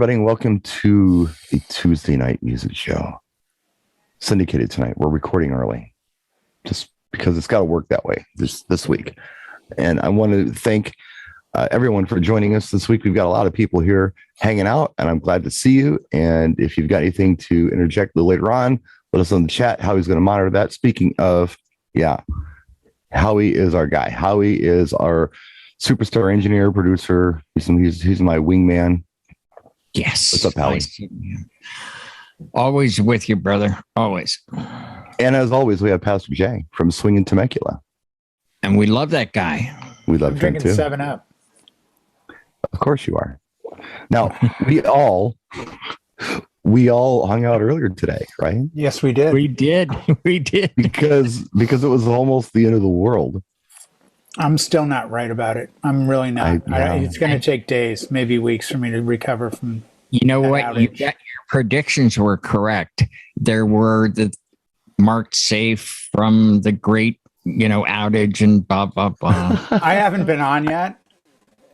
everybody, and welcome to the Tuesday night music show. Syndicated tonight. We're recording early, just because it's got to work that way this week. And I want to thank everyone for joining us this week. We've got a lot of people here hanging out, and I'm glad to see you. And if you've got anything to interject later on, let us know in the chat. Howie's going to monitor that. Speaking of, Howie is our guy. Howie is our superstar engineer, producer. He's my wingman. Yes. What's up, Howie? Always with you, brother. Always. And as always, we have Pastor Jay from Swingin' Temecula. And we love that guy. We love him too. 7-Up. Of course you are. Now, we all hung out earlier today, right? Yes, we did. We did. Because it was almost the end of the world. I'm still not right about it. I'm really not. It's going to take days, maybe weeks for me to recover from. You know what? Your predictions were correct. There were the marked safe from the great, outage and blah, blah, blah. I haven't been on yet.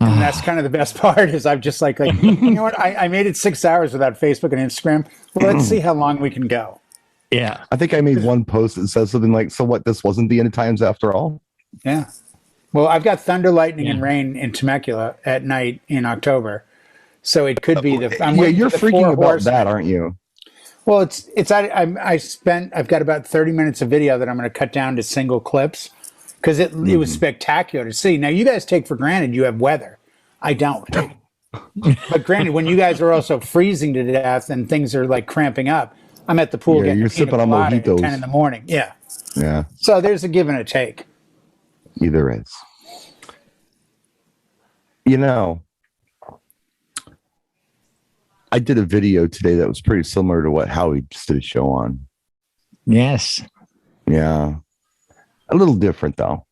And that's kind of the best part is I'm just like, you know what? I made it 6 hours without Facebook and Instagram. Well, let's see how long we can go. Yeah. I think I made one post that says something like, so what, this wasn't the end of times after all? Yeah. Well, I've got thunder, lightning, and rain in Temecula at night in October. So it could be you're freaking about that, aren't you? Well, I've got about 30 minutes of video that I'm going to cut down to single clips because it was spectacular to see. Now, you guys take for granted you have weather. I don't. But granted, when you guys are also freezing to death and things are like cramping up, I'm at the pool getting you're sipping on mojitos at 10 in the morning. Yeah. Yeah. So there's a give and a take. There is. I did a video today that was pretty similar to what Howie just did a show on. Yes. Yeah. A little different, though.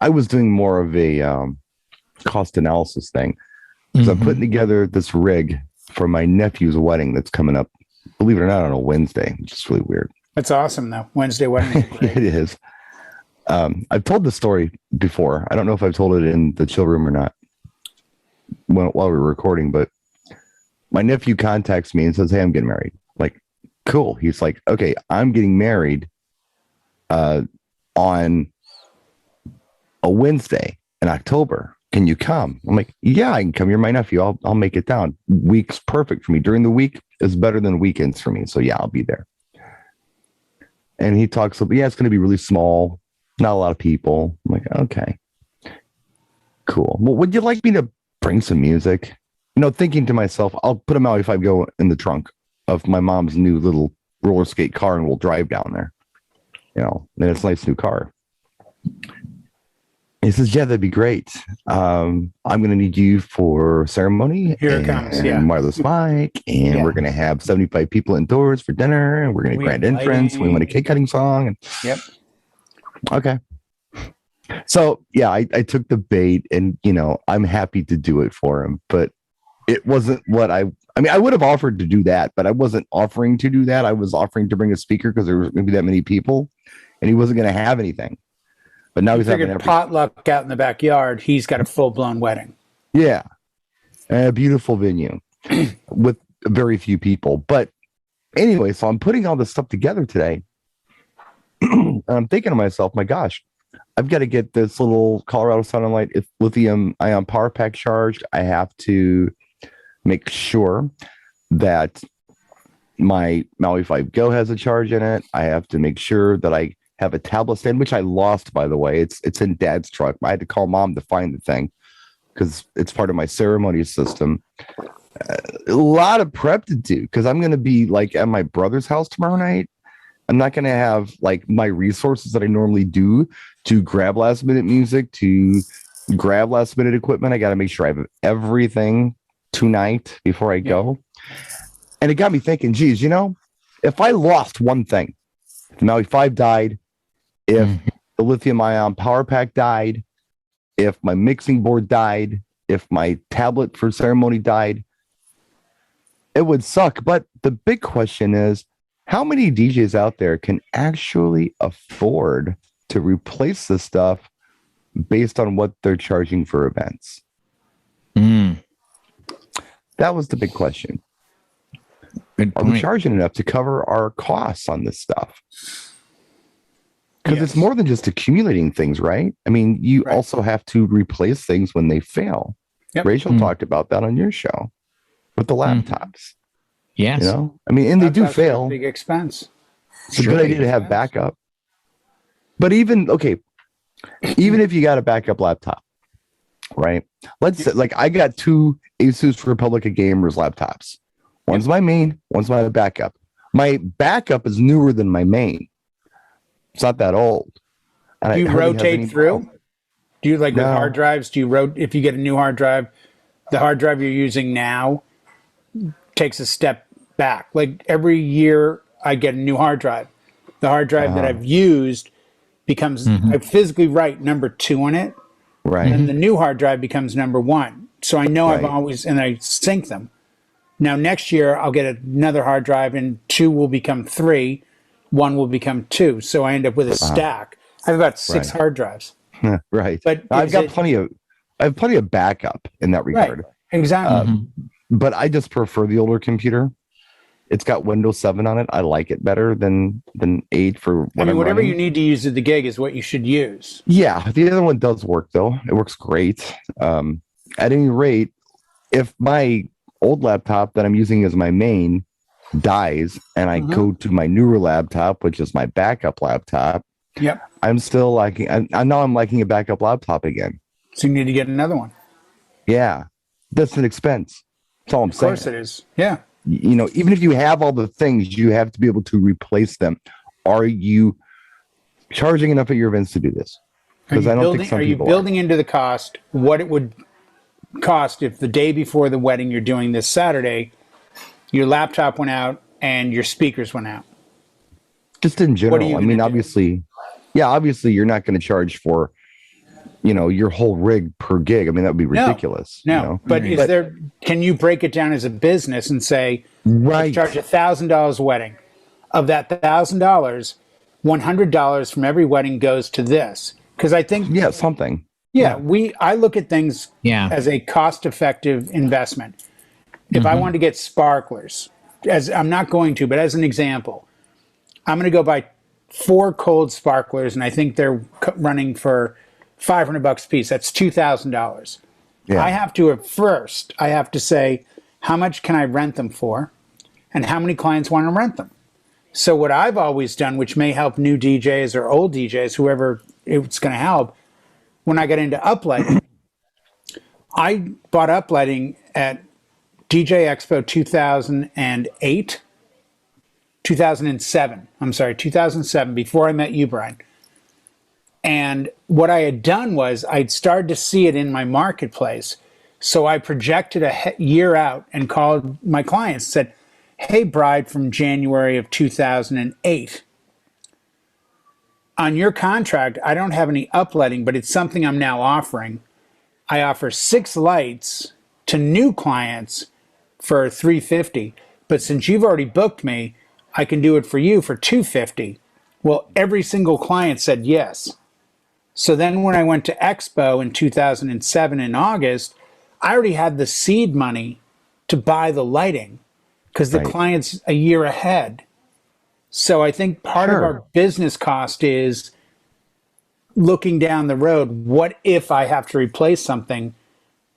I was doing more of a cost analysis thing because I'm putting together this rig for my nephew's wedding that's coming up, believe it or not, on a Wednesday, which is really weird. That's awesome, though. Wednesday wedding. It is. I've told this story before. I don't know if I've told it in the chill room or not while we were recording, but my nephew contacts me and says, "Hey, I'm getting married." Like, cool. He's like, "Okay, I'm getting married on a Wednesday in October. Can you come?" I'm like, "Yeah, I can come. You're my nephew. I'll make it down. Week's perfect for me. During the week is better than weekends for me. So yeah, I'll be there." And he talks about, it's going to be really small. Not a lot of people. I'm like, okay, cool. Well, would you like me to bring some music? Thinking to myself, I'll put a Maui 5 Go in the trunk of my mom's new little roller skate car and we'll drive down there. And it's a nice new car. He says, "Yeah, that'd be great. I'm going to need you for ceremony. Here it comes. Yeah. Wireless mic. And we're going to have 75 people indoors for dinner. And we're going to grand entrance. We want a cake cutting song." And, yep. Okay. So, yeah, I took the bait and, I'm happy to do it for him. But it wasn't what I would have offered to do that, but I wasn't offering to do that. I was offering to bring a speaker because there was going to be that many people and he wasn't going to have anything. But now he's having a potluck out in the backyard. He's got a full-blown wedding. Yeah. A beautiful venue with very few people. But anyway, so I'm putting all this stuff together today. And I'm thinking to myself, my gosh, I've got to get this little Colorado Sunlight lithium ion power pack charged. I have to make sure that my Maui 5 Go has a charge in it. I have to make sure that I have a tablet stand, which I lost, by the way. It's in Dad's truck. I had to call Mom to find the thing because it's part of my ceremony system. A lot of prep to do because I'm going to be like at my brother's house tomorrow night. I'm not going to have like my resources that I normally do to grab last minute music, to grab last minute equipment. I got to make sure I have everything tonight before I go. And it got me thinking, geez, if I lost one thing, if the Maui 5 died, if the lithium ion power pack died, if my mixing board died, if my tablet for ceremony died, it would suck. But the big question is, how many DJs out there can actually afford to replace this stuff based on what they're charging for events? That was the big question. Good Are we point. charging enough to cover our costs on this stuff? Because Yes. it's more than just accumulating things, right? I mean, you Right. also have to replace things when they fail. Yep. Rachel talked about that on your show with the laptops. Yes. You know, I mean, and they do Laptops are a fail. big expense. It's a good idea to have backup. But even if you got a backup laptop, right? Let's say, like, I got two Asus Republic of Gamers laptops. One's my main, one's my backup. My backup is newer than my main. It's not that old. And Do you it hardly has any rotate through? problems. Do you like with No. hard drives? Do you if you get a new hard drive, the hard drive you're using now takes a step back. Like every year I get a new hard drive. The hard drive that I've used becomes I physically write number 2 on it, Right. and the new hard drive becomes number 1. So I know I've Right. always and I sync them. Now next year I'll get another hard drive and 2 will become 3, 1 will become 2. So I end up with a stack. I have about 6 Right. hard drives. Right. But I've is got it- plenty of backup in that Right. regard. Exactly. But I just prefer the older computer. It's got Windows 7 on it. I like it better than 8 for what I'm whatever running. you need to use at the gig is what you should use. Yeah, the other one does work though. It works great. At any rate, if my old laptop that I'm using as my main dies and I go to my newer laptop, which is my backup laptop, Yep. I'm still liking. I know I'm liking a backup laptop again. So you need to get another one. Yeah, that's an expense. That's all I'm Of saying. course it is. Yeah. You know, even if you have all the things, you have to be able to replace them. Are you charging enough at your events to do this? Because I don't think some Are you people building into the cost what it would cost if the day before the wedding you're doing this Saturday, your laptop went out and your speakers went out? just in general. you I mean, gonna do? obviously, you're not going to charge for, your whole rig per gig. I mean, that would be ridiculous. No, you know? but can you break it down as a business and say, Right. let's charge $1,000 a wedding? Of that $1,000, $100 from every wedding goes to this. Because I think, Yeah, something. I look at things Yeah. as a cost-effective investment. If I want to get sparklers, as I'm not going to, but as an example, I'm going to go buy 4 cold sparklers, and I think they're running for $500 a piece. That's $2,000. Yeah. I have to say, how much can I rent them for, and how many clients want to rent them? So what I've always done, which may help new DJs or old DJs, whoever it's going to help, when I got into uplighting, I bought uplighting at DJ Expo 2007, before I met you, Brian. And what I had done was I'd started to see it in my marketplace. So I projected a year out and called my clients and said, hey, bride from January of 2008, on your contract, I don't have any uplighting, but it's something I'm now offering. I offer 6 lights to new clients for $350, but since you've already booked me, I can do it for you for $250. Well, every single client said yes. So then when I went to Expo in 2007 in August, I already had the seed money to buy the lighting because the Right. client's a year ahead. So I think part of Sure. our business cost is looking down the road. What if I have to replace something?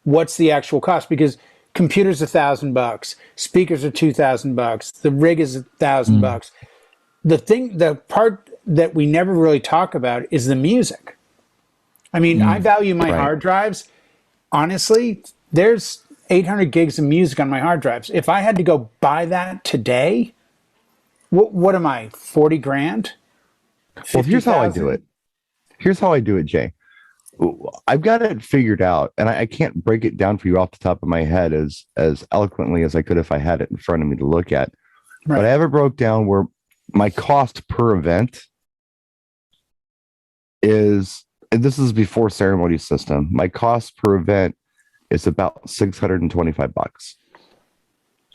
What's the actual cost? Because computers $1,000, speakers are $2,000, the rig is $1,000. The part that we never really talk about is the music. I mean, I value my Right. hard drives. Honestly, there's 800 gigs of music on my hard drives. If I had to go buy that today, what am I, 40 grand? Well, here's how I 50,000? do it. Here's how I do it, Jay. I've got it figured out, and I can't break it down for you off the top of my head as eloquently as I could if I had it in front of me to look at. Right. But I have it broke down where my cost per event is, and this is before ceremony system. My cost per event is about $625.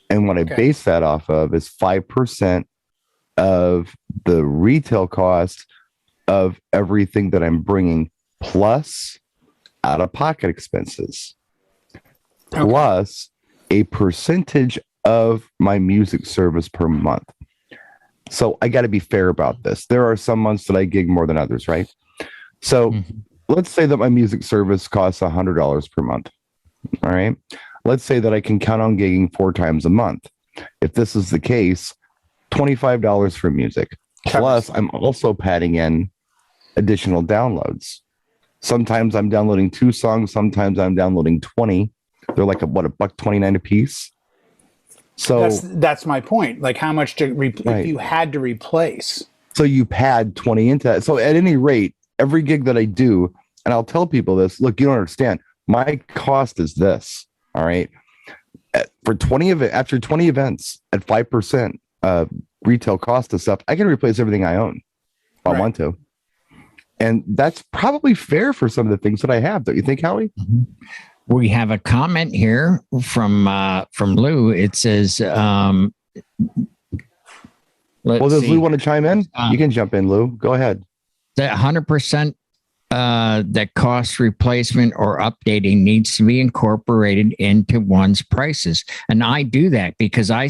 And what I Okay. base that off of is 5% of the retail cost of everything that I'm bringing, plus out of pocket expenses, plus a percentage of my music service per month. So I got to be fair about this. There are some months that I gig more than others, right? So let's say that my music service costs $100 per month. All right. Let's say that I can count on gigging 4 times a month. If this is the case, $25 for music. Plus, I'm also padding in additional downloads. Sometimes I'm downloading 2 songs. Sometimes I'm downloading 20. They're like $1.29 a piece. So that's my point. Like, how much if you had to replace? So you pad 20 into that. So at any rate, every gig that I do, and I'll tell people this, look, you don't understand. My cost is this. All right. For 20 after 20 events at 5% retail cost of stuff, I can replace everything I own if I want to. And that's probably fair for some of the things that I have. Don't you think, Howie? We have a comment here from Lou. It says, does Lou want to chime in? You can jump in, Lou. Go ahead. That 100% that cost replacement or updating needs to be incorporated into one's prices. And I do that because I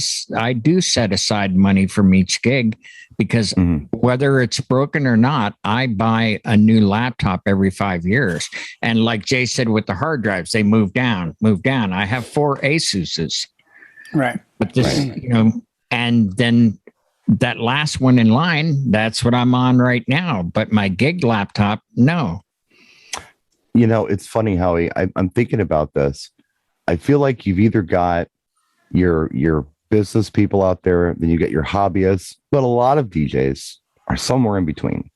do set aside money from each gig, because whether it's broken or not, I buy a new laptop every 5 years. And like Jay said, with the hard drives, they move down. I have 4 Asuses. Right. But this, and then that last one in line, that's what I'm on right now. But my gig laptop, no. It's funny, Howie. I'm thinking about this. I feel like you've either got your business people out there, then you get your hobbyists, but a lot of DJs are somewhere in between.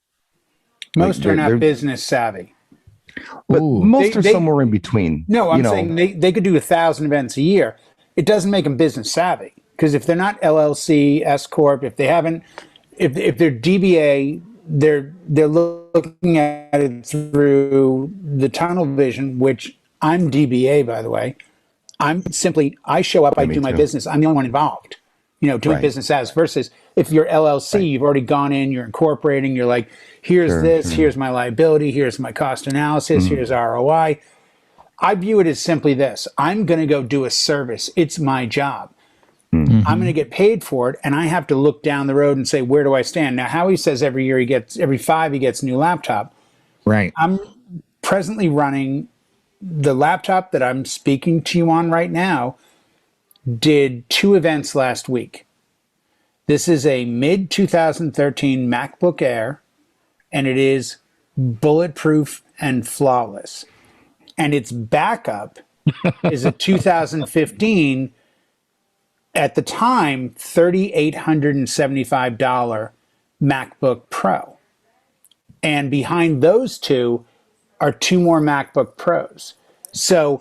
Most are not business savvy. But most are somewhere in between. No, I'm saying they could do 1,000 events a year. It doesn't make them business savvy, because if they're not LLC, S Corp, if they're DBA, they're looking at it through the tunnel vision, which I'm DBA, by the way. I show up, I do my business. I'm the only one involved, doing business as, versus if you're LLC, you've already gone in, you're incorporating, you're like, here's here's my liability, here's my cost analysis, here's ROI. I view it as simply this. I'm going to go do a service. It's my job. I'm going to get paid for it, and I have to look down the road and say, where do I stand? Now, Howie says every 5 he gets a new laptop. Right. I'm presently running the laptop that I'm speaking to you on right now. Did 2 events last week. This is a mid 2013 MacBook Air, and it is bulletproof and flawless. And its backup is a 2015, at the time, $3,875 MacBook Pro. And behind those 2 are 2 more MacBook Pros. So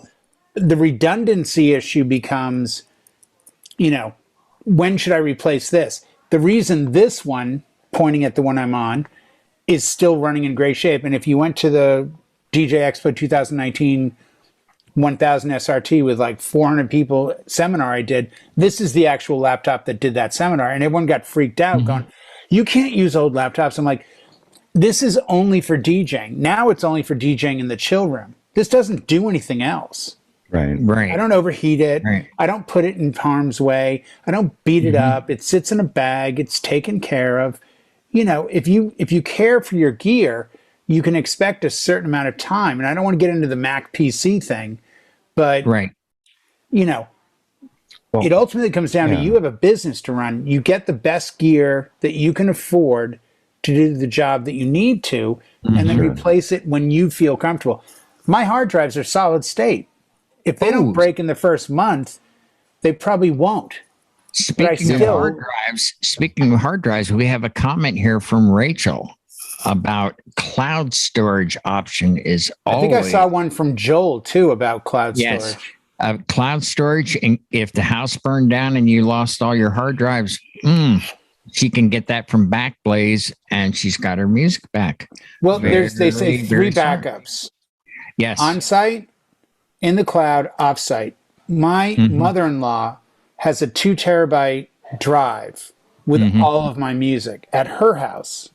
the redundancy issue becomes, when should I replace this? The reason this one, pointing at the one I'm on, is still running in great shape. And if you went to the DJ Expo 2019 1000 SRT with like 400 people seminar I did, this is the actual laptop that did that seminar. And everyone got freaked out going, you can't use old laptops. I'm like, this is only for DJing. Now it's only for DJing in the chill room. This doesn't do anything else. Right. I don't overheat it. Right. I don't put it in harm's way. I don't beat it up. It sits in a bag. It's taken care of. If you care for your gear, you can expect a certain amount of time. And I don't want to get into the Mac PC thing, but it ultimately comes down to, you have a business to run. You get the best gear that you can afford to do the job that you need to, and then replace it when you feel comfortable. My hard drives are solid state. If they don't break in the first month, they probably won't. Speaking of hard drives, we have a comment here from Rachel about cloud storage option is always. I think I saw one from Joel too about cloud storage. Cloud storage, and if the house burned down and you lost all your hard drives, she can get that from Backblaze, and she's got her music back. Well, they say 3 backups. Yes. On-site, in the cloud, off-site. My mother-in-law has a 2 terabyte drive with all of my music at her house.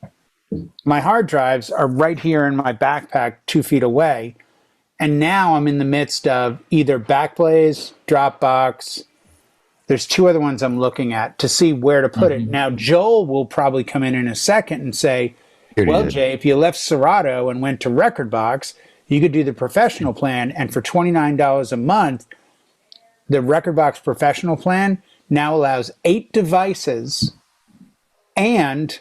My hard drives are right here in my backpack 2 feet away. And now I'm in the midst of either Backblaze, Dropbox. There's two other ones I'm looking at to see where to put it. Now, Joel will probably come in a second and say, well, Jay, if you left Serato and went to Rekordbox, you could do the professional plan. And for $29 a month, the Rekordbox professional plan now allows 8 devices and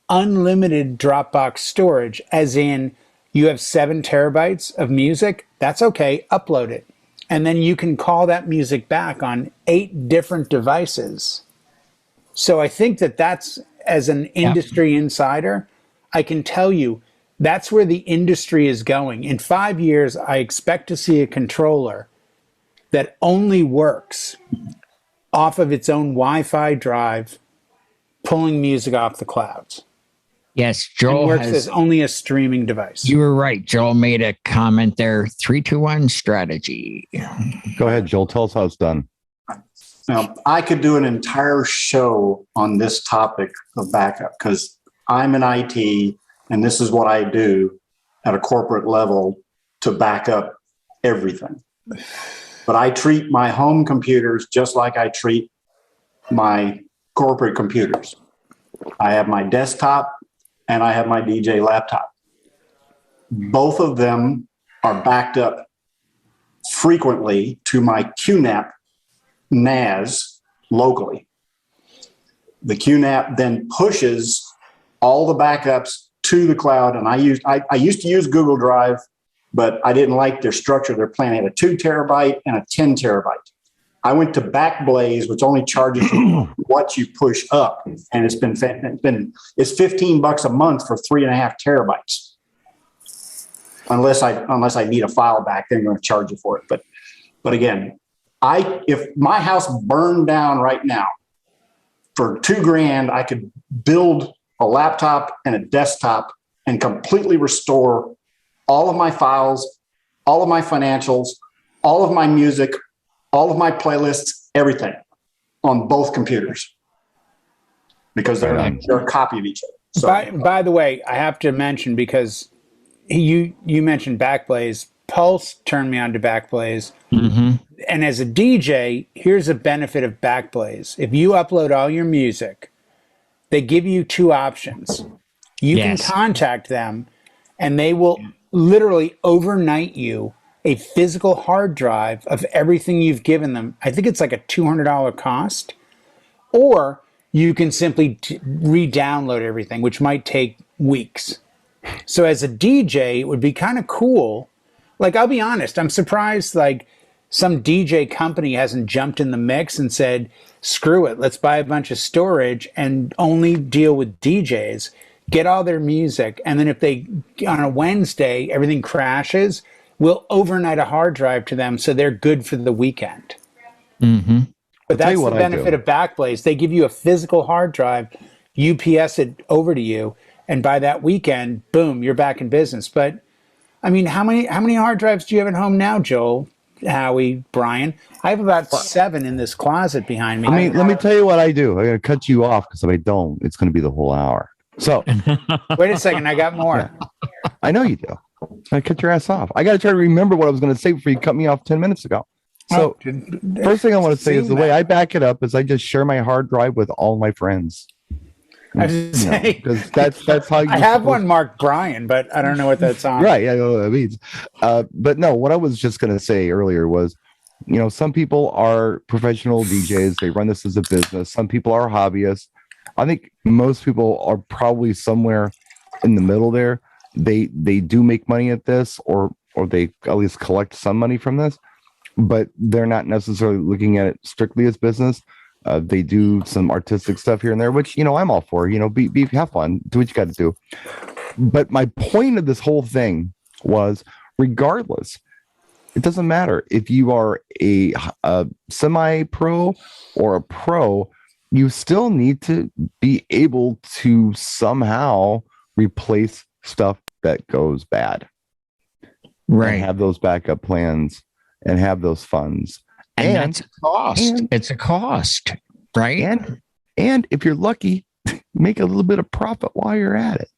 unlimited Dropbox storage, as in you have 7 terabytes of music. That's okay. Upload it. And then you can call that music back on 8 different devices. So I think that that's, as an industry insider, I can tell you that's where the industry is going. In 5 years, I expect to see a controller that only works off of its own Wi-Fi drive, pulling music off the clouds. Yes, Joel and works as only a streaming device. You were right. Joel made a comment there. 3-2-1 strategy. Go ahead, Joel. Tell us how it's done. Now, I could do an entire show on this topic of backup because I'm in IT and this is what I do at a corporate level to back up everything. But I treat my home computers just like I treat my corporate computers. I have my desktop and I have my DJ laptop. Both of them are backed up frequently to my QNAP NAS locally. The QNAP then pushes all the backups to the cloud. And I used to use Google Drive, but I didn't like their structure. Their plan had a 2 terabyte and a 10 terabyte. I went to Backblaze, which only charges you what you push up, and it's $15 a month for 3.5 terabytes. Unless I need a file back, then I'm going to charge you for it. But again, if my house burned down right now, for $2,000, I could build a laptop and a desktop and completely restore all of my files, all of my financials, all of my music, all of my playlists, everything on both computers because they're a copy of each other. So, by the way, I have to mention, because you mentioned Backblaze, Pulse turned me on to Backblaze. And as a DJ, here's a benefit of Backblaze. If you upload all your music, they give you 2 options. You can contact them and they will literally overnight you a physical hard drive of everything you've given them. I think it's like a $200 cost. Or you can simply re-download everything, which might take weeks. So as a DJ, it would be kind of cool. Like, I'll be honest, I'm surprised like some DJ company hasn't jumped in the mix and said, screw it, let's buy a bunch of storage and only deal with DJs, get all their music. And then if they, on a Wednesday, everything crashes, we'll overnight a hard drive to them so they're good for the weekend. But that's the benefit of Backblaze. They give you a physical hard drive, UPS it over to you, and by that weekend, boom, you're back in business. But I mean, how many hard drives do you have at home now, Joel, Howie, Brian? I have about 7 in this closet behind me. Let me tell you what I do. I'm going to cut you off because if I don't, it's going to be the whole hour. So wait a second, I got more. Yeah. I know you do. I cut your ass off. I got to try to remember what I was going to say before you cut me off 10 minutes ago. So first thing I want to say is the way I back it up is I just share my hard drive with all my friends. I was say, because that's how you. I have one marked Brian, but I don't know what that's on. Right, I know what that means. But no, what I was just going to say earlier was, some people are professional DJs. They run this as a business. Some people are hobbyists. I think most people are probably somewhere in the middle there. They do make money at this, or they at least collect some money from this, but they're not necessarily looking at it strictly as business. They do some artistic stuff here and there, which, I'm all for. Have fun, do what you got to do. But my point of this whole thing was, regardless, it doesn't matter if you are a semi-pro or a pro, you still need to be able to somehow replace stuff that goes bad. Right. And have those backup plans and have those funds. And that's a cost. It's a cost, right? And if you're lucky, make a little bit of profit while you're at it.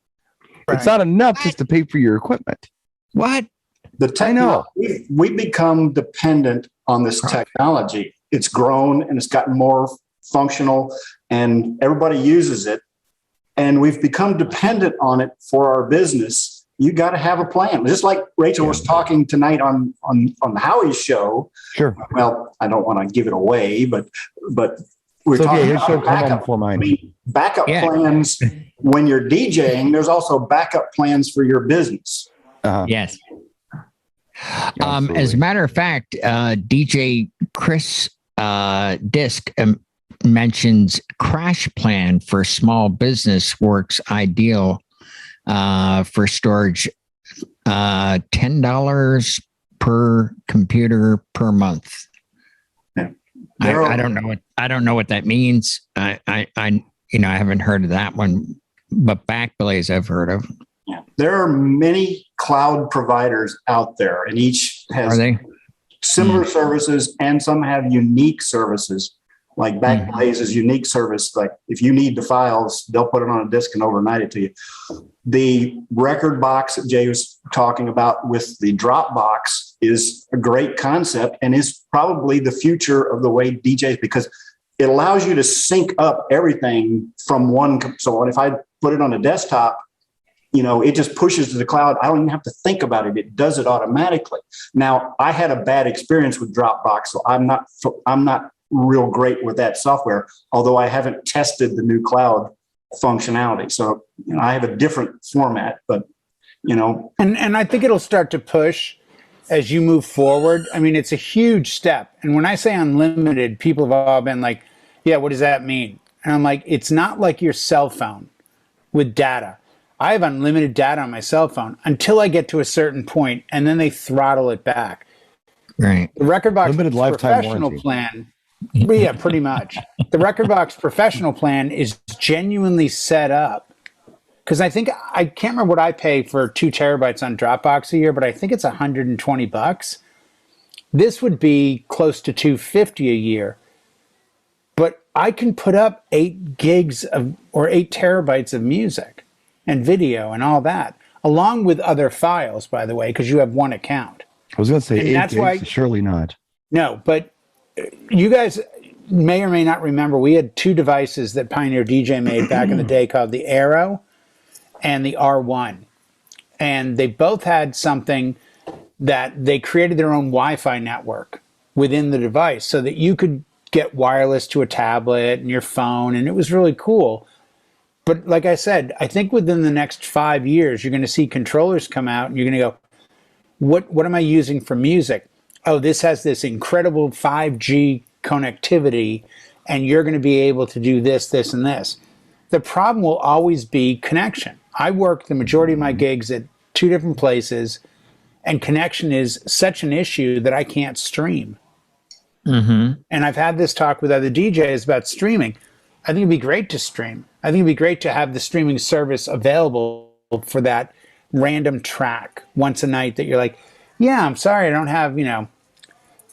Right. It's not enough just to pay for your equipment. What? I know we've become dependent on this technology. It's grown and it's gotten more functional, and everybody uses it. And we've become dependent on it for our business. You got to have a plan. Just like Rachel was talking tonight on the Howie show. Sure. Well, I don't want to give it away, but we're talking about backup plans. When you're DJing, there's also backup plans for your business. Yes. As a matter of fact, DJ Chris Disc mentions Crash Plan for small business works ideal for storage, $10 per computer per month. Yeah. I don't know what that means. I haven't heard of that one, but Backblaze I've heard of. Yeah. There are many cloud providers out there, and each has similar services, and some have unique services. Like Backblaze's unique service, like if you need the files, they'll put it on a disk and overnight it to you. The record box that Jay was talking about with the Dropbox is a great concept and is probably the future of the way DJs, because it allows you to sync up everything from one. So if I put it on a desktop, it just pushes to the cloud. I don't even have to think about it. It does it automatically. Now, I had a bad experience with Dropbox, so I'm not real great with that software, although I haven't tested the new cloud functionality. So I have a different format, but And I think it'll start to push as you move forward. I mean, it's a huge step. And when I say unlimited, people have all been like, yeah, what does that mean? And I'm like, it's not like your cell phone with data. I have unlimited data on my cell phone until I get to a certain point, and then they throttle it back. Right. The Rekordbox limited lifetime professional warranty plan. Yeah, pretty much. The Rekordbox professional plan is genuinely set up, because I can't remember what I pay for 2 terabytes on Dropbox a year, but I think it's $120. This would be close to $250 a year, but I can put up 8 gigs or 8 terabytes of music and video and all that, along with other files, by the way, because you have one account. I was going to say 8 gigs, surely not. No, but you guys may or may not remember, we had 2 devices that Pioneer DJ made back in the day called the Arrow and the R1. And they both had something that they created their own Wi-Fi network within the device so that you could get wireless to a tablet and your phone, and it was really cool. But like I said, I think within the next 5 years, you're going to see controllers come out and you're going to go, what am I using for music? Oh, this has this incredible 5G connectivity, and you're going to be able to do this, this, and this. The problem will always be connection. I work the majority of my gigs at 2 different places, and connection is such an issue that I can't stream. Mm-hmm. And I've had this talk with other DJs about streaming. I think it'd be great to stream. I think it'd be great to have the streaming service available for that random track once a night that you're like, yeah, I'm sorry, I don't have,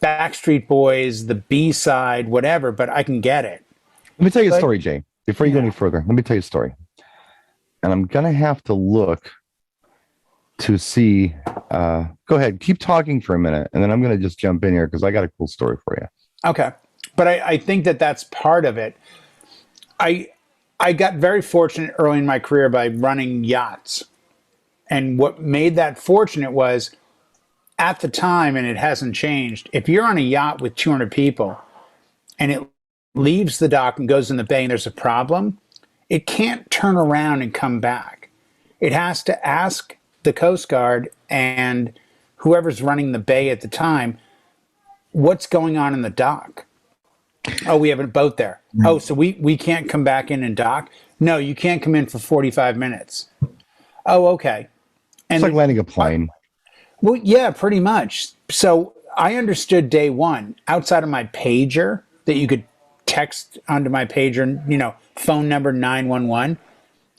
Backstreet Boys, the B-side, whatever, but I can get it. Let me tell you a story, Jay. Before you go any further, let me tell you a story. And I'm going to have to look to see. Go ahead. Keep talking for a minute, and then I'm going to just jump in here because I got a cool story for you. Okay. But I think that's part of it. I got very fortunate early in my career by running yachts. And what made that fortunate was, at the time, and it hasn't changed, if you're on a yacht with 200 people and it leaves the dock and goes in the bay and there's a problem, it can't turn around and come back. It has to ask the Coast Guard and whoever's running the bay at the time, what's going on in the dock? Oh, we have a boat there. Oh, so we can't come back in and dock? No, you can't come in for 45 minutes. Oh, okay. And it's like landing a plane. Well, yeah, pretty much. So I understood day one, outside of my pager, that you could text onto my pager, phone number 911.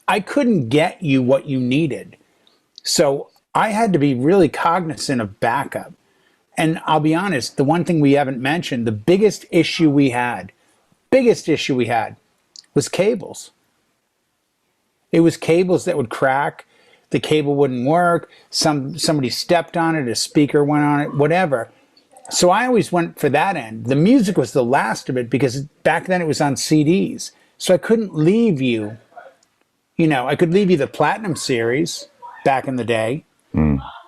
I couldn't get you what you needed. So I had to be really cognizant of backup. And I'll be honest, the one thing we haven't mentioned, the biggest issue we had was cables. It was cables that would crack. the cable wouldn't work, somebody stepped on it, a speaker went on it, whatever. So I always went for that end. The music was the last of it because back then it was on CDs. So I couldn't leave you, I could leave you the Platinum series back in the day,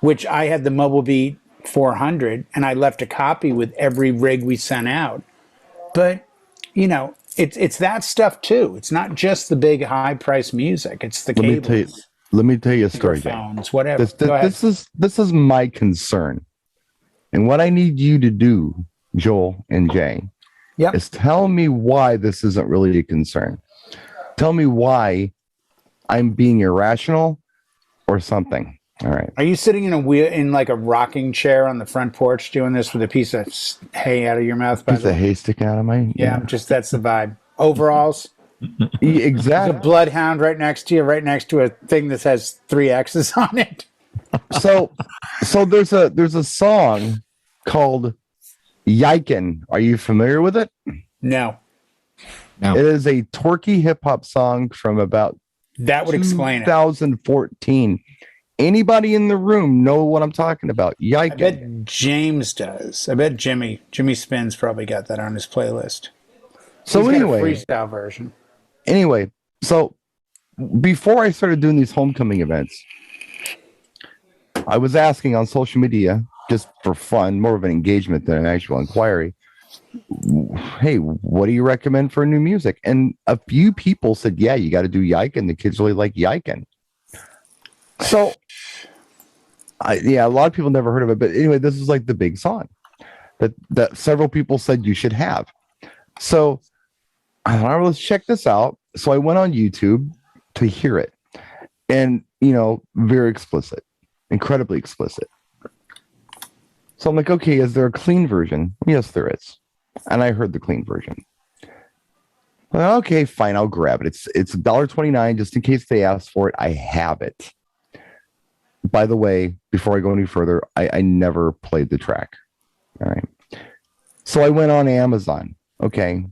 which I had the Mobile Beat 400, and I left a copy with every rig we sent out. But, it's that stuff too. It's not just the big high price music. It's the cables. Let me tell you a story, Jay. Phones, whatever. This is my concern. And what I need you to do, Joel and Jay, is tell me why this isn't really a concern. Tell me why I'm being irrational or something. All right. Are you sitting in like a rocking chair on the front porch doing this with a piece of hay out of your mouth? Piece of hay sticking out of my... Yeah, that's the vibe. Overalls? Exactly. There's a bloodhound right next to a thing that has 3 X's on it. So there's a song called Yikin. Are you familiar with it? No. It is a twerky hip hop song from about that would explain 2014. Anybody in the room know what I'm talking about? Yikin. I bet James does. I bet Jimmy Spins probably got that on his playlist. So He's anyway, got a freestyle version. Anyway, so before I started doing these homecoming events, I was asking on social media, just for fun, more of an engagement than an actual inquiry, hey, what do you recommend for new music? And a few people said, yeah, you got to do Yikin. The kids really like Yikin. So, a lot of people never heard of it. But anyway, this is like the big song that several people said you should have. So I thought, let's check this out. So I went on YouTube to hear it. And, very explicit, incredibly explicit. So I'm like, okay, is there a clean version? Yes, there is. And I heard the clean version. Well, okay, fine, I'll grab it. It's $1.29 just in case they ask for it. I have it. By the way, before I go any further, I never played the track. All right. So I went on Amazon. Okay.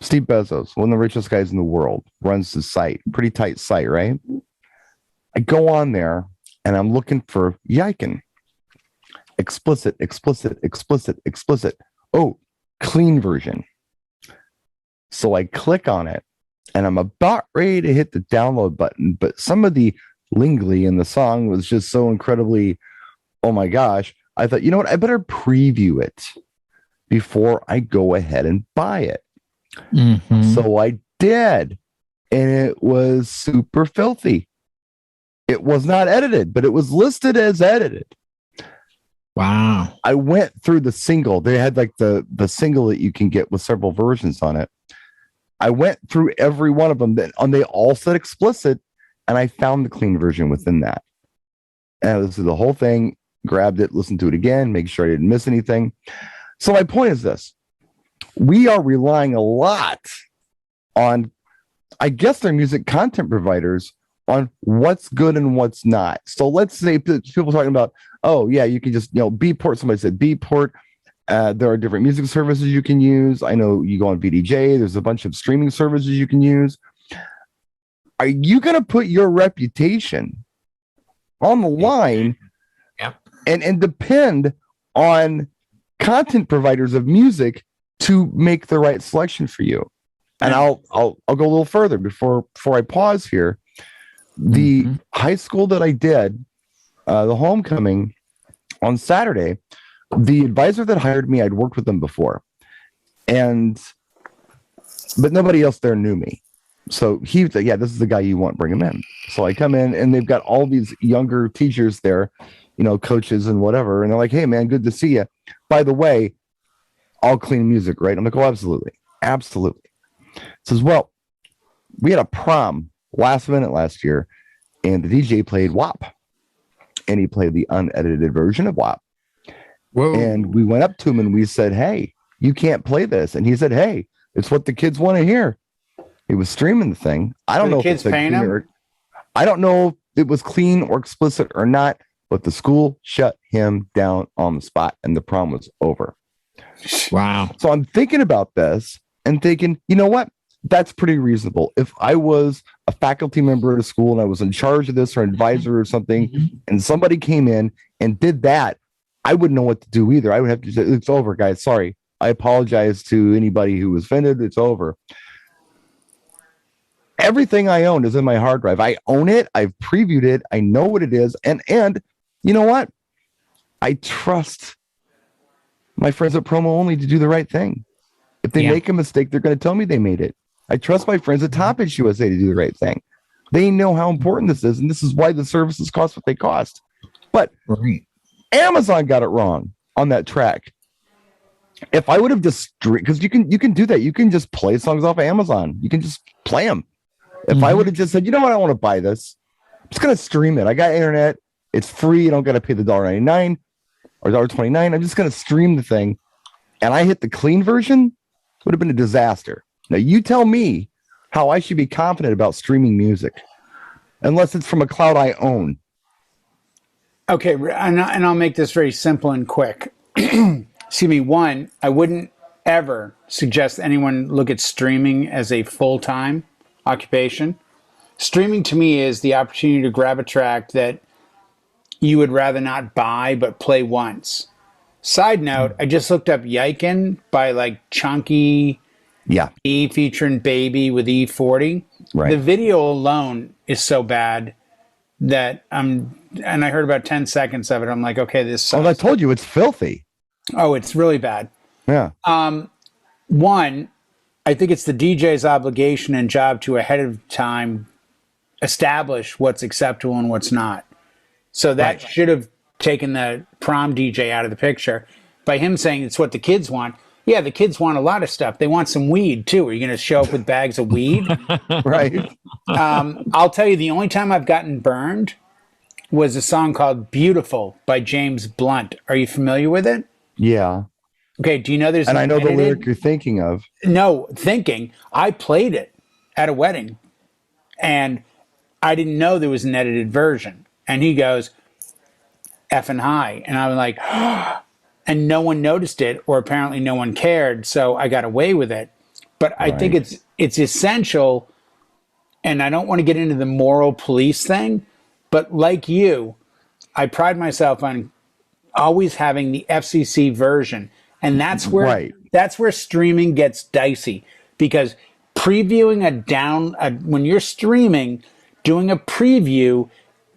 Steve Bezos, one of the richest guys in the world, runs the site. Pretty tight site, right? I go on there and I'm looking for Yikin. Explicit. Oh, clean version. So I click on it and I'm about ready to hit the download button, but some of the lingly in the song was just so incredibly, oh my gosh. I thought, you know what? I better preview it before I go ahead and buy it. Mm-hmm. So I did. And it was super filthy. It was not edited, but it was listed as edited. Wow. I went through the single. They had like the single that you can get with several versions on it. I went through every one of them, and they all said explicit, and I found the clean version within that. And I listened to the whole thing, grabbed it, listened to it again, make sure I didn't miss anything. So my point is this. We are relying a lot on, I guess they're music content providers, on what's good and what's not. So let's say people talking about, oh, yeah, you can just, Beatport. Somebody said Beatport. There are different music services you can use. I know you go on VDJ. There's a bunch of streaming services you can use. Are you going to put your reputation on the line and depend on content providers of music to make the right selection for you? And I'll go a little further before I pause here. The high school that I did, the homecoming on Saturday, the advisor that hired me, I'd worked with them before, but nobody else there knew me. So he was like, yeah, this is the guy you want, bring him in. So I come in and they've got all these younger teachers there, coaches and whatever. And they're like, hey man, good to see you. By the way, all clean music, right? I'm like, oh, absolutely. Absolutely. Says, well, we had a prom last minute last year and the DJ played WAP and he played the unedited version of WAP. Whoa. And we went up to him and we said, hey, you can't play this. And he said, hey, it's what the kids want to hear. He was streaming the thing. I don't know if it's I don't know if it was clean or explicit or not, but the school shut him down on the spot and the prom was over. Wow. So I'm thinking about this and thinking, you know what? that's pretty reasonable. If I was a faculty member at a school and I was in charge of this or an advisor or something, and somebody came in and did that, I wouldn't know what to do either. I would have to say, it's over, guys. Sorry. I apologize to anybody who was offended. It's over. Everything I own is in my hard drive. I own it. I've previewed it. I know what it is. And you know what? I trust my friends at Promo Only to do the right thing. If they make a mistake, they're going to tell me they made it. I trust my friends at Top Edge USA to do the right thing. They know how important this is, and this is why the services cost what they cost. But Amazon got it wrong on that track. If I would have just, because you can do that. You can just play songs off of Amazon. You can just play them. If I would have just said, you know what, I want to buy this. I'm just going to stream it. I got internet. It's free. You don't got to pay the $1.99 or $1.29. I'm just going to stream the thing. And I hit the clean version, would have been a disaster. Now, you tell me how I should be confident about streaming music, unless it's from a cloud I own. Okay, and I'll make this very simple and quick. Excuse me. One, I wouldn't ever suggest anyone look at streaming as a full-time occupation. Streaming to me is the opportunity to grab a track that you would rather not buy but play once. Side note, I just looked up Yikin by like Chunky E featuring Baby with E40. Right. The video alone is so bad that and I heard about 10 seconds of it. I'm like, okay, this sucks. Well, I told you it's filthy. Oh, it's really bad. Yeah. One, I think it's the DJ's obligation and job to ahead of time establish what's acceptable and what's not. So that should have taken the prom DJ out of the picture by him saying it's what the kids want. Yeah, the kids want a lot of stuff. They want some weed too. Are you going to show up with bags of weed? Right. I'll tell you, the only time I've gotten burned was a song called Beautiful by James Blunt. Are you familiar with it? Yeah. Okay, do you know there's and I know the lyric you're thinking of. No, thinking. I played it at a wedding, and I didn't know there was an edited version. And he goes, effing high. And I was like, and no one noticed it, or apparently no one cared, so I got away with it. But I think it's essential, and I don't want to get into the moral police thing, but like you, I pride myself on always having the FCC version. And that's where streaming gets dicey, because previewing when you're streaming, doing a preview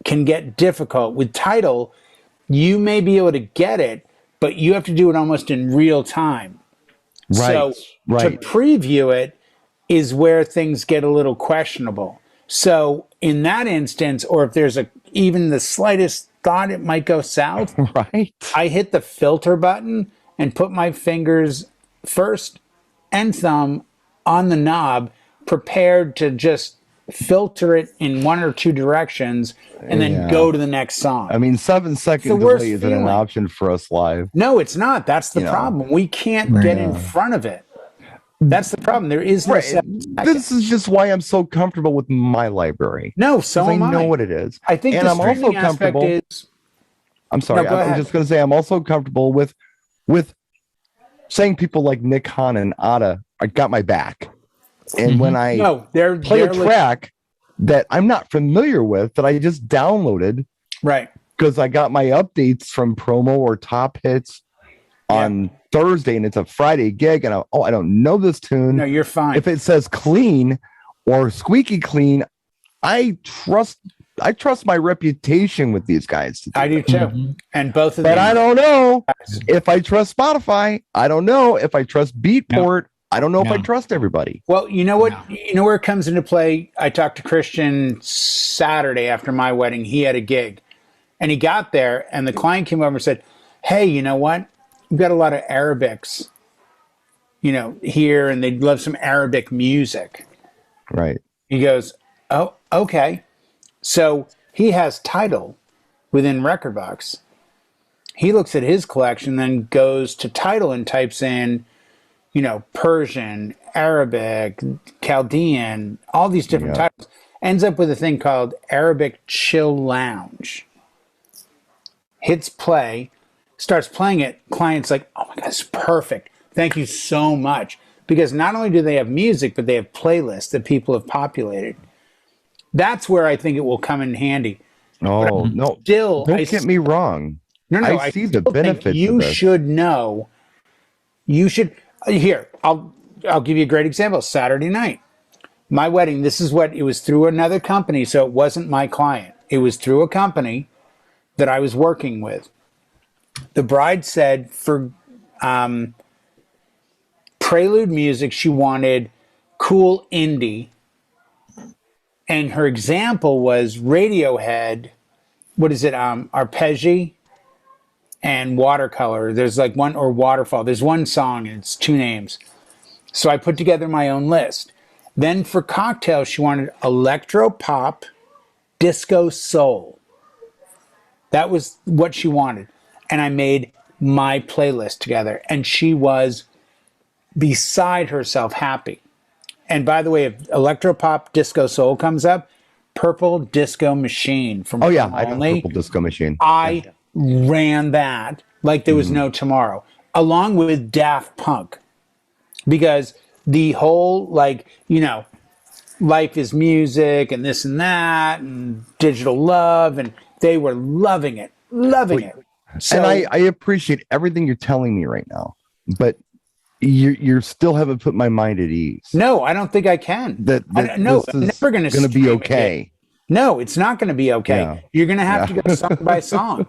can get difficult. With Tidal, you may be able to get it, but you have to do it almost in real time. So to preview it is where things get a little questionable. So in that instance, or if there's even the slightest thought it might go south, I hit the filter button and put my fingers first and thumb on the knob, prepared to just filter it in one or two directions and then go to the next song. I mean, 7-second delay isn't an option for us live. No, it's not. That's the problem. We can't get in front of it. That's the problem. There is no 7 seconds. This is just why I'm so comfortable with my library. No, so am I. I know what it is. I think and the I'm also comfortable. I'm sorry. I'm just going to say I'm also comfortable with saying people like Nick Hahn and Ada got my back. And when I play a track that I'm not familiar with, that I just downloaded, because I got my updates from Promo or Top Hits on Thursday, and it's a Friday gig, and I don't know this tune. No, you're fine. If it says clean or squeaky clean, I trust my reputation with these guys. I do too. And both of them. But I don't know if I trust Spotify. I don't know if I trust Beatport. I don't know if I trust everybody. Well, you know what? You know where it comes into play? I talked to Christian Saturday after my wedding. He had a gig, and he got there, and the client came over and said, hey, you know what? We've got a lot of Arabics, here, and they'd love some Arabic music. Right. He goes, oh, okay. So he has Tidal within Rekordbox. He looks at his collection, then goes to Tidal and types in, Persian, Arabic, Chaldean, all these different titles. Ends up with a thing called Arabic Chill Lounge. Hits play, starts playing it. Client's like, oh my God, it's perfect. Thank you so much. because not only do they have music, but they have playlists that people have populated. That's where I think it will come in handy. Oh, no. Still, Don't get me wrong. No, I see the benefits of you this. should know. You should. Here, I'll give you a great example. Saturday night, my wedding. This is what it was through another company, so it wasn't my client. It was through a company that I was working with. The bride said for prelude music, she wanted cool indie, and her example was Radiohead. What is it? Arpeggi and Watercolor. There's like one, or Waterfall. There's one song and it's two names. So I put together my own list. Then for cocktails, she wanted electro pop, disco soul. That was what she wanted. And I made my playlist together. And she was beside herself happy. And by the way, if electro pop, disco soul comes up, Purple Disco Machine from Oh yeah, I know Only, Purple Disco Machine. I ran that like there was no tomorrow, along with Daft Punk, because the whole, like, you know, life is music and this and that and digital love, and they were loving it. So, And I appreciate everything you're telling me right now, but you still haven't put my mind at ease. no, I don't think I can. No, I'm never going to be okay. No, it's not going to be okay. Yeah. You're going to have to go song by song.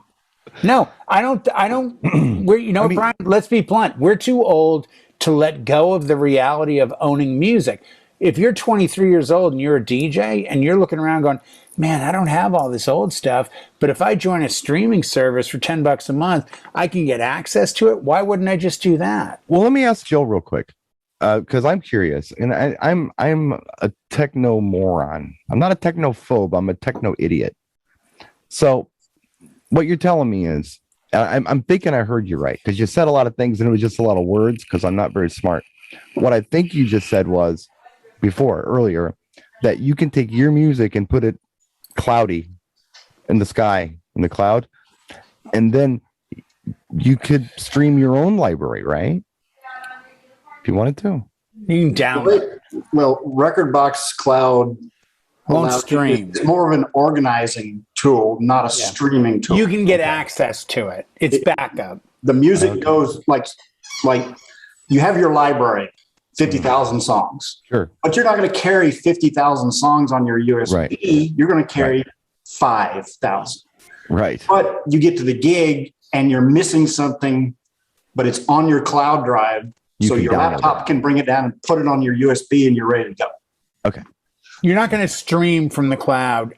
No, I don't. We're, you know, Brian, let's be blunt. We're too old to let go of the reality of owning music. If you're 23 years old and you're a DJ and you're looking around going, man, I don't have all this old stuff, but if I join a streaming service for $10 a month, I can get access to it. Why wouldn't I just do that? Well, let me ask Jill real quick, because I'm curious, and I'm a techno moron. I'm not a technophobe. I'm a techno idiot. So what you're telling me is, I'm thinking I heard you right, because you said a lot of things and it was just a lot of words, because I'm not very smart. What I think you just said was earlier, that you can take your music and put it cloudy in the sky, in the cloud, and then you could stream your own library, right? If you wanted to. You can download. Well, Rekordbox Cloud Won't stream. It's more of an organizing tool, not a streaming tool. You can get access to it. It's backup. The music goes like you have your library, 50,000 songs. Sure. But you're not going to carry 50,000 songs on your USB. Right. You're going to carry 5,000. Right. But you get to the gig and you're missing something, but it's on your cloud drive. So your laptop can bring it down and put it on your USB and you're ready to go. Okay. You're not going to stream from the cloud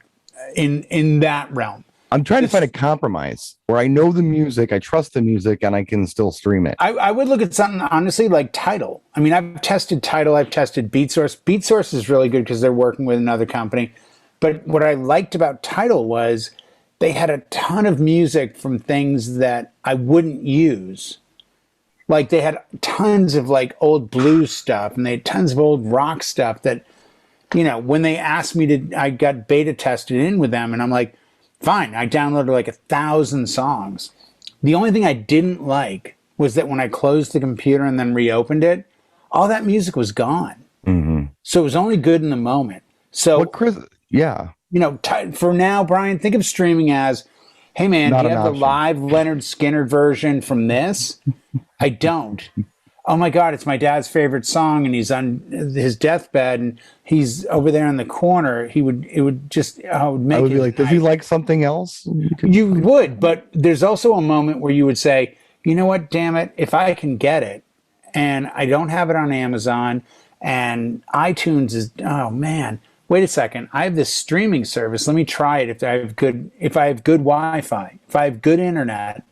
in that realm. I'm trying to find a compromise where I know the music, I trust the music, and I can still stream it. I would look at something, honestly, like Tidal. I mean, I've tested Tidal. I've tested BeatSource. BeatSource is really good because they're working with another company. But what I liked about Tidal was they had a ton of music from things that I wouldn't use. Like they had tons of like old blues stuff, and they had tons of old rock stuff that, you know, when they asked me to, I got beta tested in with them, and I'm like, fine. I downloaded like 1,000 songs. The only thing I didn't like was that when I closed the computer and then reopened it, all that music was gone. Mm-hmm. So it was only good in the moment. So, Chris, yeah. You know, for now, Brian, think of streaming as, hey man, do you have the live Leonard Skinner version from this? I don't. Oh my God, it's my dad's favorite song, and he's on his deathbed, and he's over there in the corner. It would make I would be like, does he like something else? You would, but there's also a moment where you would say, you know what, damn it, if I can get it, and I don't have it on Amazon, and iTunes is, oh man, wait a second, I have this streaming service. Let me try it if I have good Wi-Fi, if I have good internet.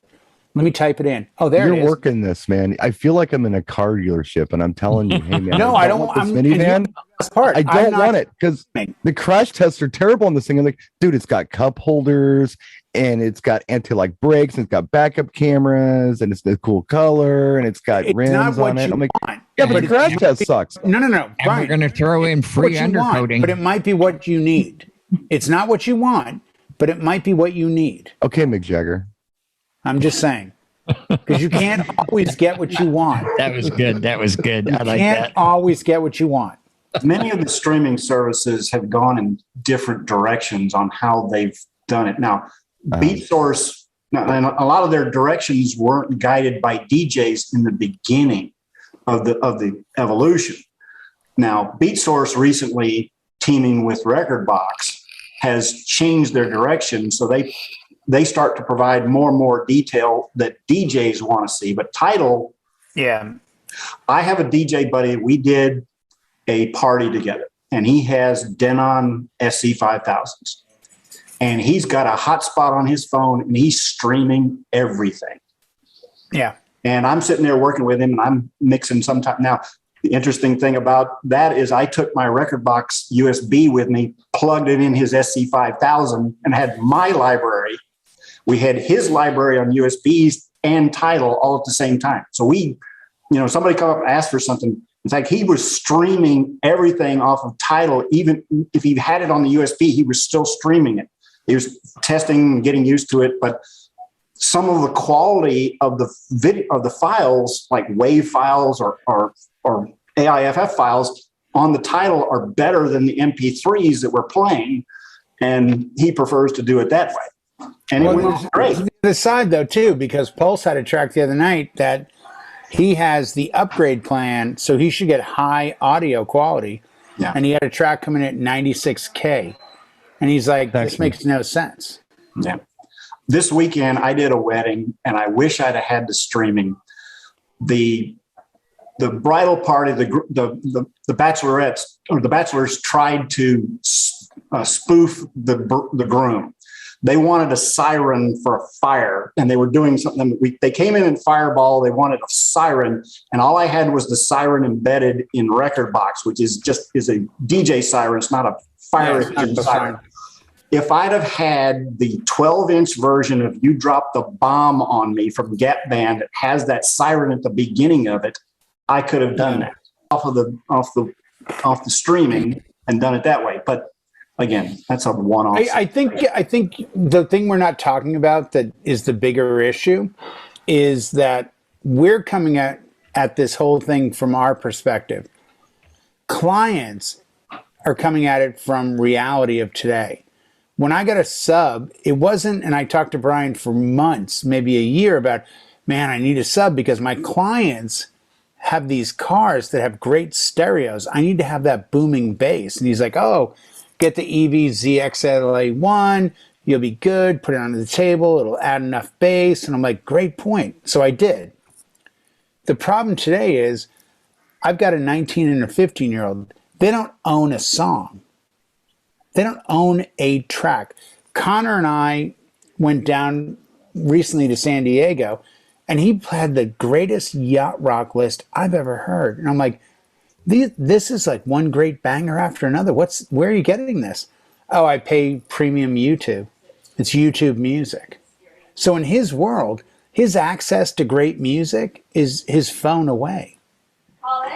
Let me type it in. Oh, there it is. You're working this, man. I feel like I'm in a car dealership, and I'm telling you, hey, man. No, I don't want this minivan. I don't want it because the crash tests are terrible on this thing. I'm like, dude, it's got cup holders, and it's got anti-lock brakes, and it's got backup cameras, and it's the cool color, and it's got rims on it. I'm like, yeah, but the crash test sucks. No. And we're going to throw in free undercoating. But it might be what you need. It's not what you want, but it might be what you need. Okay, Mick Jagger. I'm just saying. because you can't always get what you want. That was good. That was good. I like Can't that. always get what you want. Many of the streaming services have gone in different directions on how they've done it. Now, BeatSource, and a lot of their directions weren't guided by DJs in the beginning of the evolution. Now, BeatSource recently, teaming with Rekordbox, has changed their direction, so they start to provide more and more detail that DJs want to see. But Tidal, Yeah. I have a DJ buddy. We did a party together, and he has Denon SC5000s, and he's got a hotspot on his phone, and he's streaming everything. Yeah. And I'm sitting there working with him, and I'm mixing sometime. Now, the interesting thing about that is I took my Rekordbox USB with me, plugged it in his SC5000, and had my library. We had his library on USBs and Tidal all at the same time. So we, somebody come up and ask for something. In fact, he was streaming everything off of Tidal. Even if he had it on the USB, he was still streaming it. He was testing and getting used to it. But some of the quality of the video, of the files, like WAV files or AIFF files on the Tidal, are better than the MP3s that we're playing. And he prefers to do it that way. And it was great. The side though too, because Pulse had a track the other night that he has the upgrade plan, so he should get high audio quality. Yeah. And he had a track coming in at 96K. And he's like, this makes no sense. Yeah. This weekend I did a wedding, and I wish I'd have had the streaming. The bridal party, the bachelorettes or the bachelors tried to spoof the groom. They wanted a siren for a fire, and they were doing something. They came in Fireball. They wanted a siren, and all I had was the siren embedded in Rekordbox, which is a DJ siren. It's not a fire engine siren. If I'd have had the 12-inch version of "You Dropped the Bomb on Me" from Gap Band that has that siren at the beginning of it, I could have done that off the streaming and done it that way. But again, that's a one-off. I think the thing we're not talking about that is the bigger issue is that we're coming at this whole thing from our perspective. Clients are coming at it from reality of today. When I got a sub, it wasn't, and I talked to Brian for months, maybe a year, about, man, I need a sub because my clients have these cars that have great stereos. I need to have that booming bass. And he's like, oh, get the EV ZXLA1, you'll be good, put it on the table, it'll add enough bass. And I'm like, great point. So I did. The problem today is I've got a 19 and a 15-year-old. They don't own a song. They don't own a track. Connor and I went down recently to San Diego, and he had the greatest yacht rock list I've ever heard. And I'm like, this is like one great banger after another. Where are you getting this? Oh, I pay premium YouTube. It's YouTube music. So in his world, his access to great music is his phone away.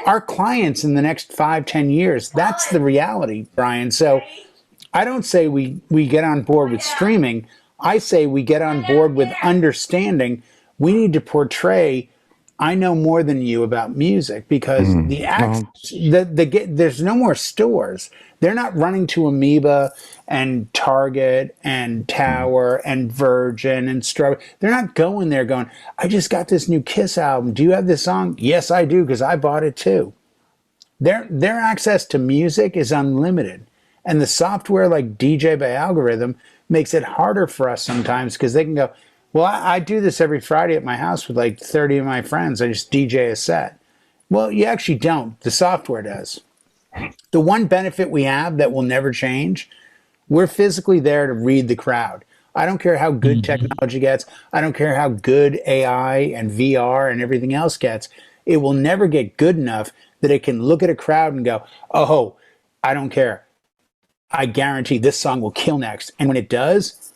Our clients in the next 5-10 years, that's the reality, Brian. So I don't say we get on board with streaming. I say we get on board with understanding we need to portray, I know more than you about music, because there's no more stores. They're not running to Amoeba and Target and Tower and Virgin and Strawberry. They're not going there going, I just got this new Kiss album. Do you have this song? Yes, I do, because I bought it too. Their access to music is unlimited. And the software like DJ by Algorithm makes it harder for us sometimes, because they can go, well, I do this every Friday at my house with like 30 of my friends. I just DJ a set. Well, you actually don't. The software does. The one benefit we have that will never change, we're physically there to read the crowd. I don't care how good technology gets. I don't care how good AI and VR and everything else gets. It will never get good enough that it can look at a crowd and go, oh, I don't care. I guarantee this song will kill next. And when it does,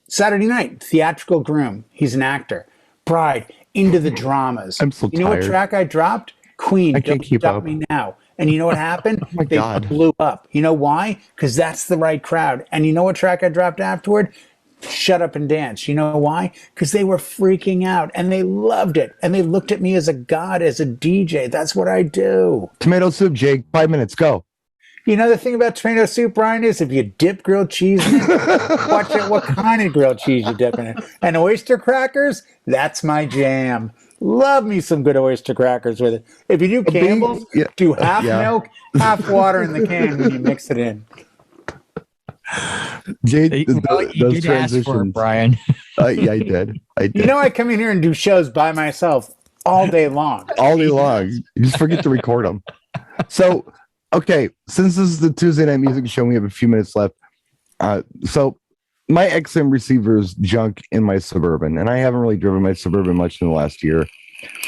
Saturday night, Theatrical Groom. He's an actor. Bride, into the dramas. I'm so You know what tired. track I dropped? Queen, I can't Don't keep Stop up. Me Now. And you know what happened? my God. Blew up. You know why? Because that's the right crowd. And you know what track I dropped afterward? shut up and dance. You know why? Because they were freaking out and they loved it. And they looked at me as a god, as a DJ. That's what I do. Tomato soup, Jake. 5 minutes. Go. You know, the thing about tomato soup, Brian, is if you dip grilled cheese in it, watch it, what kind of grilled cheese you dip in it. And oyster crackers, that's my jam. Love me some good oyster crackers with it. If you do Campbell's, do half milk, half water in the can when you mix it in. Jake, You did ask for it, Brian. Yeah, I did. You know, I come in here and do shows by myself all day long. All day long. You just forget to record them. So, okay, since this is the Tuesday Night Music Show, we have a few minutes left. So my XM receiver's junk in my Suburban, and I haven't really driven my Suburban much in the last year.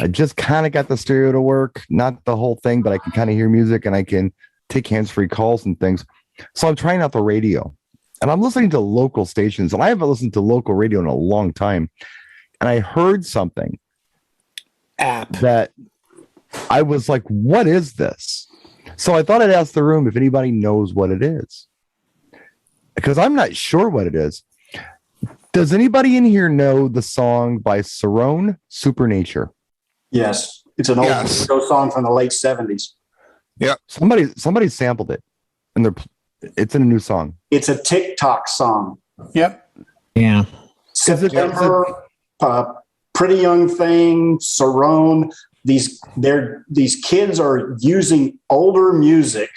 I just kind of got the stereo to work, not the whole thing, but I can kind of hear music and I can take hands-free calls and things. So I'm trying out the radio, and I'm listening to local stations, and I haven't listened to local radio in a long time. And I heard something that I was like, what is this? So I thought I'd ask the room if anybody knows what it is, because I'm not sure what it is. Does anybody in here know the song by Cerrone, Supernature? Yes. It's an old song from the late 70s. Yeah. Somebody sampled it, and it's in a new song. It's a TikTok song. Yep. Yeah. September, Pretty Young Thing, Cerrone. These kids are using older music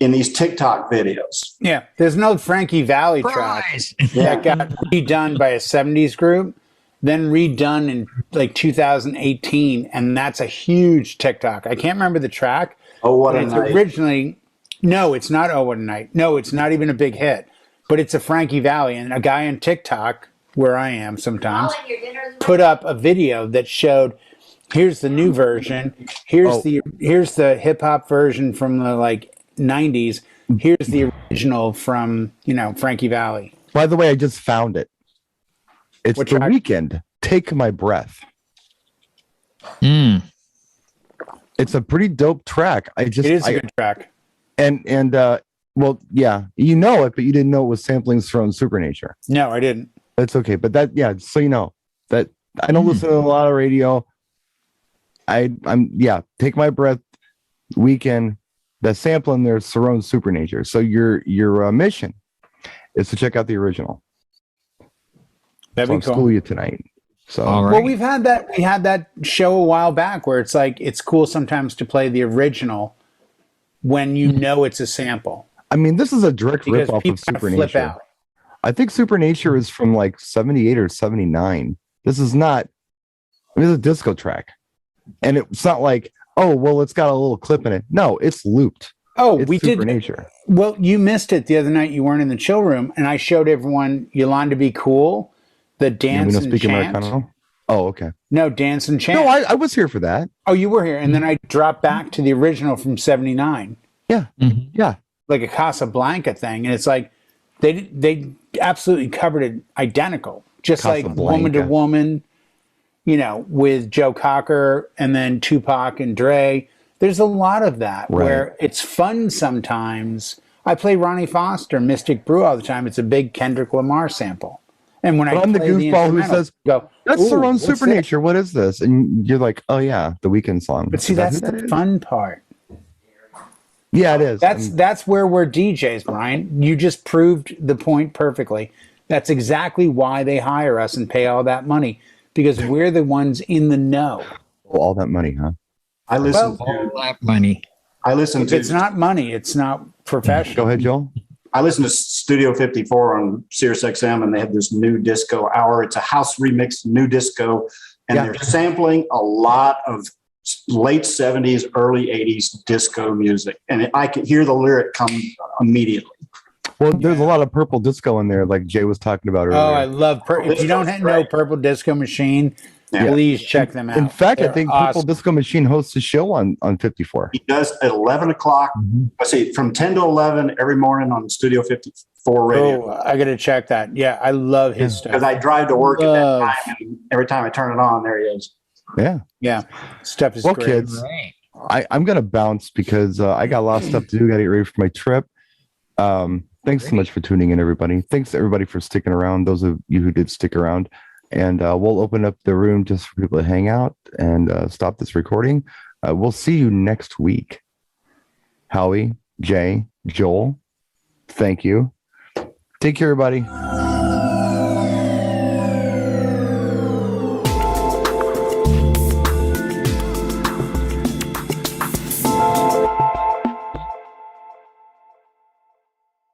in these TikTok videos. Yeah. There's an old Frankie Valli track that got redone by a 70s group, then redone in like 2018. And that's a huge TikTok. I can't remember the track. Oh, what a night. Originally, no, it's not Oh, What a Night. No, it's not even a big hit, but it's a Frankie Valli. And a guy on TikTok, where I am sometimes, put up a video that showed, here's the new version. Here's the hip hop version from the like 90s. Here's the original from, Frankie Valli. By the way, I just found it. It's What The track? Weeknd, Take My Breath. It's a pretty dope track. It is a good track. And well, yeah, you know it, but you didn't know it was sampling from Supernature. No, I didn't. That's okay. But so you know that I don't listen to a lot of radio. I'm Take My Breath, Weekend, the sample in there is Cerrone, Supernature. So your mission is to check out the original. That'd So be cool. I'll school you tonight. So All right. Well, we had that show a while back where it's like, it's cool sometimes to play the original when you know it's a sample. I mean, this is a direct Because rip off of people flip Supernature. out. I think Supernature is from like 78 or 79. This is not, it's a disco track. And it's not like, oh, well, it's got a little clip in it. No, it's looped. Oh, It's we did. Supernature. Well, you missed it the other night. You weren't in the chill room, and I showed everyone Yolanda Be Cool, the We dance don't and speak chant. Americano. Oh, okay. No, dance and chant. No, I was here for that. Oh, you were here, and then I dropped back to the original from '79, Yeah. Yeah. like a Casablanca thing, and it's like they absolutely covered it identical, just like woman to Casablanca. woman, with Joe Cocker and then Tupac and Dre. There's a lot of that Right. where it's fun sometimes. I play Ronnie Foster, Mystic Brew all the time. It's a big Kendrick Lamar sample. And when But I I'm the play goofball who instrumental, says, go, That's "Ooh, Cerrone, what's Supernature. What is this? And you're like, oh, yeah, the Weekend song. But see, Is that that's who that the is? fun part. Yeah, it is. That's where we're DJs, Brian. You just proved the point perfectly. That's exactly why they hire us and pay all that money, because we're the ones in the know. All that money, huh? I listen All that money. If it's not money, it's not professional. Go ahead, Joel. I listen to Studio 54 on Sirius XM, and they have this new disco hour. It's a house remix, new disco, and they're sampling a lot of late 70s, early 80s disco music. And I could hear the lyric come immediately. Well, there's a lot of purple disco in there, like Jay was talking about earlier. Oh, I love if you don't know Purple Disco Machine, please check them out. In fact, They're I think awesome. Purple Disco Machine hosts a show on 54. He does at 11 o'clock. Let's see, from 10 to 11 every morning on Studio 54 radio. Oh, I got to check that. Yeah, I love his Because stuff. I drive to work at that time, and every time I turn it on, there he is. Yeah. Yeah, stuff is Well, great. kids, Right. I'm going to bounce because I got a lot of stuff to do. Got to get ready for my trip. Thanks so much for tuning in, everybody. Thanks to everybody for sticking around. Those of you who did stick around. And we'll open up the room just for people to hang out and stop this recording. We'll see you next week. Howie, Jay, Joel, thank you. Take care, everybody.